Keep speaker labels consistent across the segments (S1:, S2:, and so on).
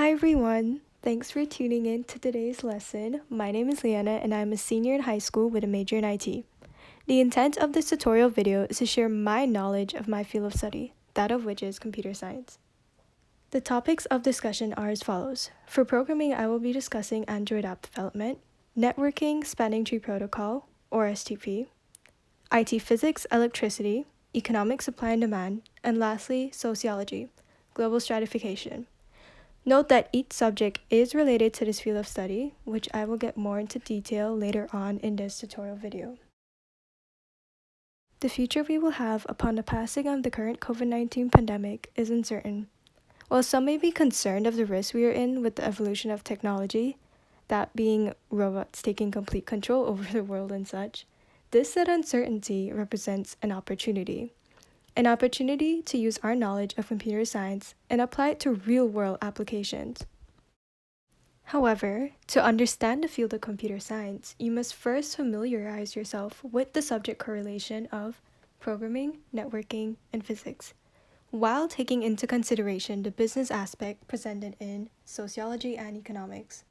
S1: Hi everyone! Thanks for tuning in to today's lesson. My name is Leanna and I'm a senior in high school with a major in IT. The intent of this tutorial video is to share my knowledge of my field of study, that of which is computer science. The topics of discussion are as follows. For programming, I will be discussing Android app development, networking, spanning tree protocol, or STP, IT physics, electricity, economic supply and demand, and lastly, sociology, global stratification. Note that each subject is related to this field of study, which I will get more into detail later on in this tutorial video. The future we will have upon the passing of the current COVID-19 pandemic is uncertain. While some may be concerned of the risk we are in with the evolution of technology, that being robots taking complete control over the world and such, this said uncertainty represents an opportunity to use our knowledge of computer science and apply it to real-world applications. However, to understand the field of computer science, you must first familiarize yourself with the subject correlation of programming, networking, and physics, while taking into consideration the business aspect presented in sociology and economics.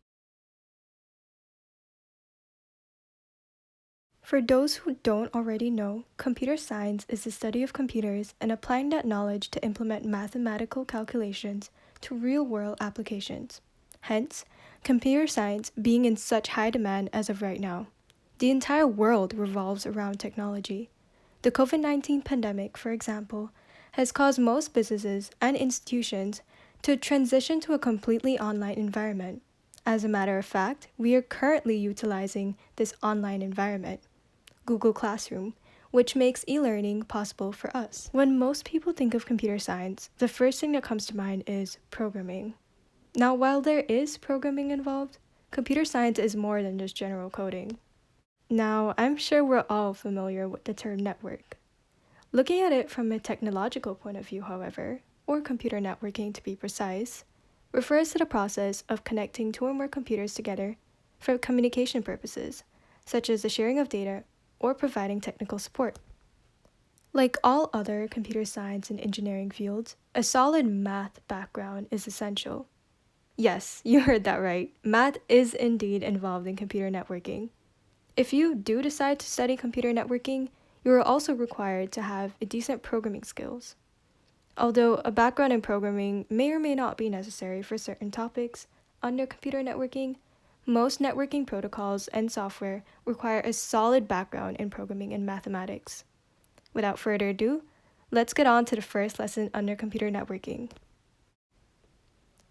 S1: For those who don't already know, computer science is the study of computers and applying that knowledge to implement mathematical calculations to real-world applications. Hence, computer science being in such high demand as of right now. The entire world revolves around technology. The COVID-19 pandemic, for example, has caused most businesses and institutions to transition to a completely online environment. As a matter of fact, we are currently utilizing this online environment, Google Classroom, which makes e-learning possible for us. When most people think of computer science, the first thing that comes to mind is programming. Now, while there is programming involved, computer science is more than just general coding. Now, I'm sure we're all familiar with the term network. Looking at it from a technological point of view, however, or computer networking to be precise, refers to the process of connecting two or more computers together for communication purposes, such as the sharing of data or providing technical support. Like all other computer science and engineering fields, a solid math background is essential. Yes, you heard that right. Math is indeed involved in computer networking. If you do decide to study computer networking, you are also required to have a decent programming skills. Although a background in programming may or may not be necessary for certain topics under computer networking, most networking protocols and software require a solid background in programming and mathematics. Without further ado, let's get on to the first lesson under computer networking.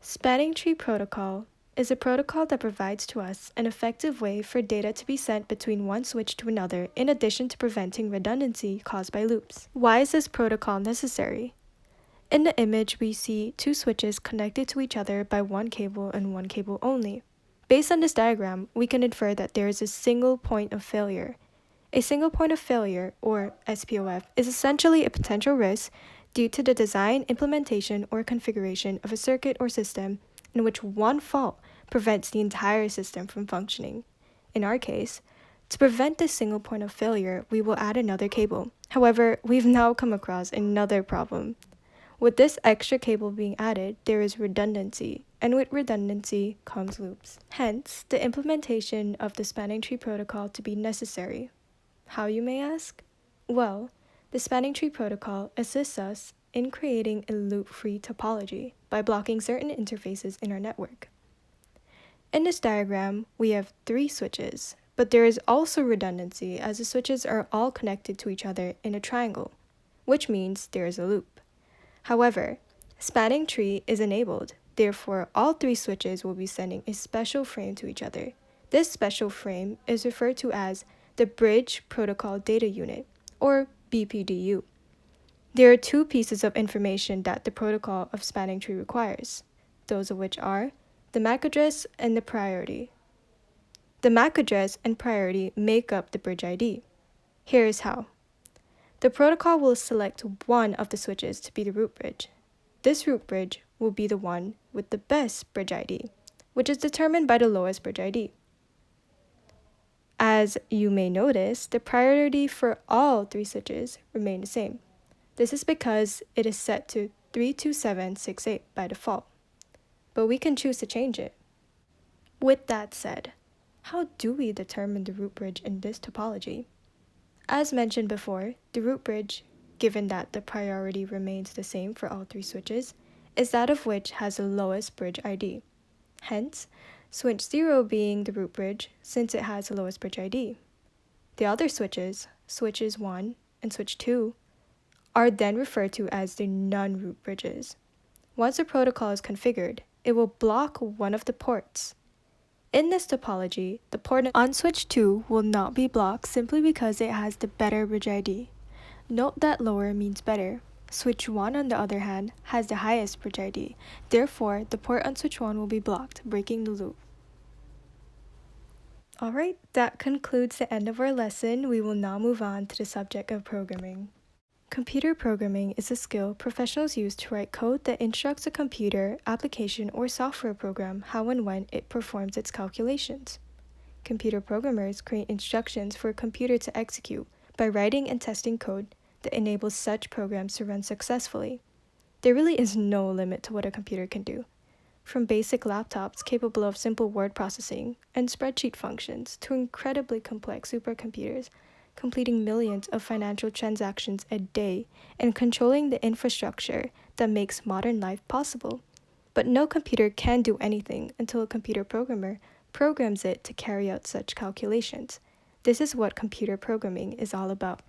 S1: Spanning tree protocol is a protocol that provides to us an effective way for data to be sent between one switch to another in addition to preventing redundancy caused by loops. Why is this protocol necessary? In the image, we see two switches connected to each other by one cable and one cable only. Based on this diagram, we can infer that there is a single point of failure. A single point of failure, or SPOF, is essentially a potential risk due to the design, implementation, or configuration of a circuit or system in which one fault prevents the entire system from functioning. In our case, to prevent this single point of failure, we will add another cable. However, we've now come across another problem. With this extra cable being added, there is redundancy, and with redundancy comes loops. Hence, the implementation of the spanning tree protocol to be necessary. How, you may ask? Well, the spanning tree protocol assists us in creating a loop-free topology by blocking certain interfaces in our network. In this diagram, we have three switches, but there is also redundancy as the switches are all connected to each other in a triangle, which means there is a loop. However, spanning tree is enabled, therefore all three switches will be sending a special frame to each other. This special frame is referred to as the Bridge Protocol Data Unit, or BPDU. There are two pieces of information that the protocol of spanning tree requires, those of which are the MAC address and the priority. The MAC address and priority make up the bridge ID. Here is how. The protocol will select one of the switches to be the root bridge. This root bridge will be the one with the best bridge ID, which is determined by the lowest bridge ID. As you may notice, the priority for all three switches remain the same. This is because it is set to 32768 by default. but we can choose to change it. With that said, how do we determine the root bridge in this topology? As mentioned before, the root bridge, given that the priority remains the same for all three switches, is that of which has the lowest bridge ID. Hence, switch 0 being the root bridge since it has the lowest bridge ID. The other switches, switches 1 and switch 2, are then referred to as the non-root bridges. Once the protocol is configured, it will block one of the ports. In this topology, the port on switch 2 will not be blocked simply because it has the better bridge ID. Note that lower means better. Switch 1, on the other hand, has the highest bridge ID. Therefore, the port on switch 1 will be blocked, breaking the loop. Alright, that concludes the end of our lesson. We will now move on to the subject of programming. Computer programming is a skill professionals use to write code that instructs a computer, application, or software program how and when it performs its calculations. Computer programmers create instructions for a computer to execute by writing and testing code that enables such programs to run successfully. There really is no limit to what a computer can do. From basic laptops capable of simple word processing and spreadsheet functions to incredibly complex supercomputers, completing millions of financial transactions a day and controlling the infrastructure that makes modern life possible. But no computer can do anything until a computer programmer programs it to carry out such calculations. This is what computer programming is all about.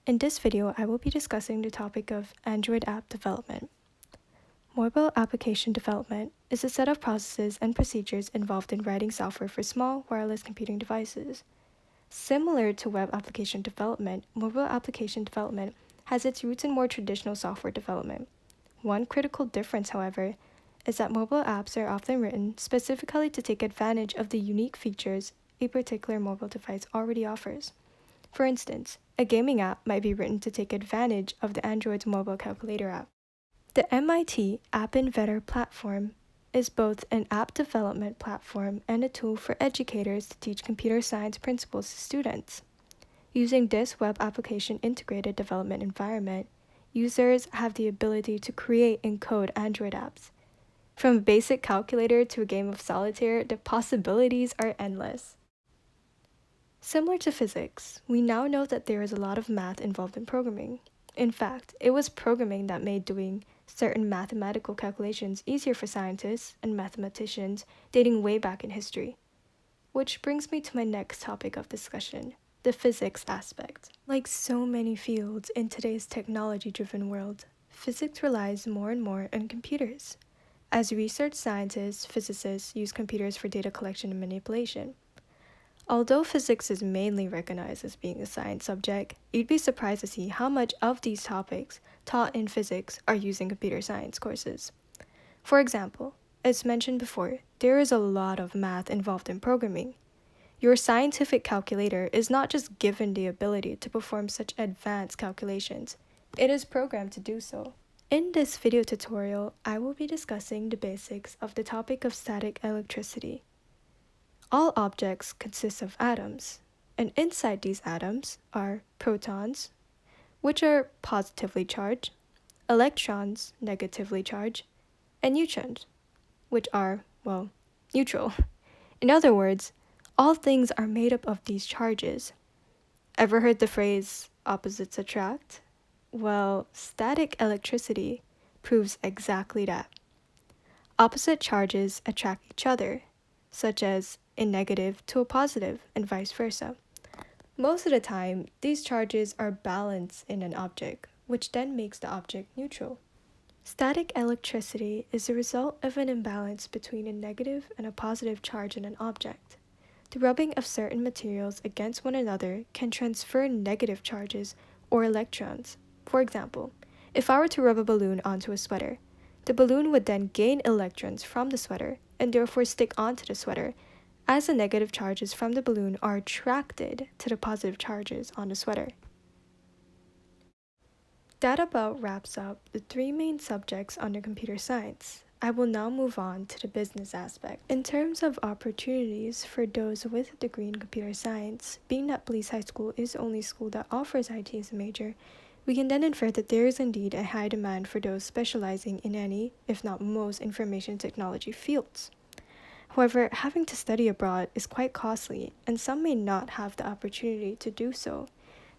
S1: In this video, I will be discussing the topic of Android app development. Mobile application development is a set of processes and procedures involved in writing software for small wireless computing devices. Similar to web application development, mobile application development has its roots in more traditional software development. One critical difference, however, is that mobile apps are often written specifically to take advantage of the unique features a particular mobile device already offers. For instance, a gaming app might be written to take advantage of the Android's mobile calculator app. The MIT App Inventor platform is both an app development platform and a tool for educators to teach computer science principles to students. Using this web application integrated development environment, users have the ability to create and code Android apps. From a basic calculator to a game of solitaire, the possibilities are endless. Similar to physics, we now know that there is a lot of math involved in programming. In fact, it was programming that made doing certain mathematical calculations easier for scientists and mathematicians dating way back in history. Which brings me to my next topic of discussion, the physics aspect. Like so many fields in today's technology-driven world, physics relies more and more on computers. As research scientists, physicists use computers for data collection and manipulation. Although physics is mainly recognized as being a science subject, you'd be surprised to see how much of these topics taught in physics are used in computer science courses. For example, as mentioned before, there is a lot of math involved in programming. Your scientific calculator is not just given the ability to perform such advanced calculations, it is programmed to do so. In this video tutorial, I will be discussing the basics of the topic of static electricity. All objects consist of atoms, and inside these atoms are protons, which are positively charged, electrons, negatively charged, and neutrons, which are, well, neutral. In other words, all things are made up of these charges. Ever heard the phrase, opposites attract? Well, static electricity proves exactly that. Opposite charges attract each other, such as a negative to a positive and vice versa. Most of the time, these charges are balanced in an object, which then makes the object neutral. Static electricity is the result of an imbalance between a negative and a positive charge in an object. The rubbing of certain materials against one another can transfer negative charges or electrons. For example, if I were to rub a balloon onto a sweater, the balloon would then gain electrons from the sweater and therefore stick onto the sweater, as the negative charges from the balloon are attracted to the positive charges on the sweater. That about wraps up the three main subjects under computer science. I will now move on to the business aspect. In terms of opportunities for those with a degree in computer science, being that Bliss High School is the only school that offers IT as a major, We can then infer that there is indeed a high demand for those specializing in any, if not most, information technology fields. However, having to study abroad is quite costly, and some may not have the opportunity to do so.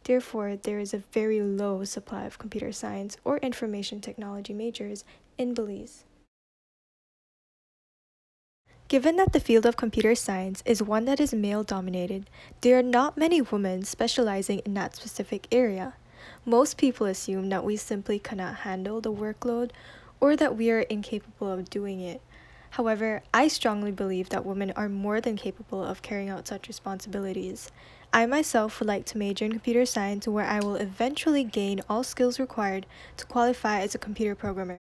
S1: Therefore, there is a very low supply of computer science or information technology majors in Belize. Given that the field of computer science is one that is male dominated, there are not many women specializing in that specific area. Most people assume that we simply cannot handle the workload or that we are incapable of doing it. However, I strongly believe that women are more than capable of carrying out such responsibilities. I myself would like to major in computer science where I will eventually gain all skills required to qualify as a computer programmer.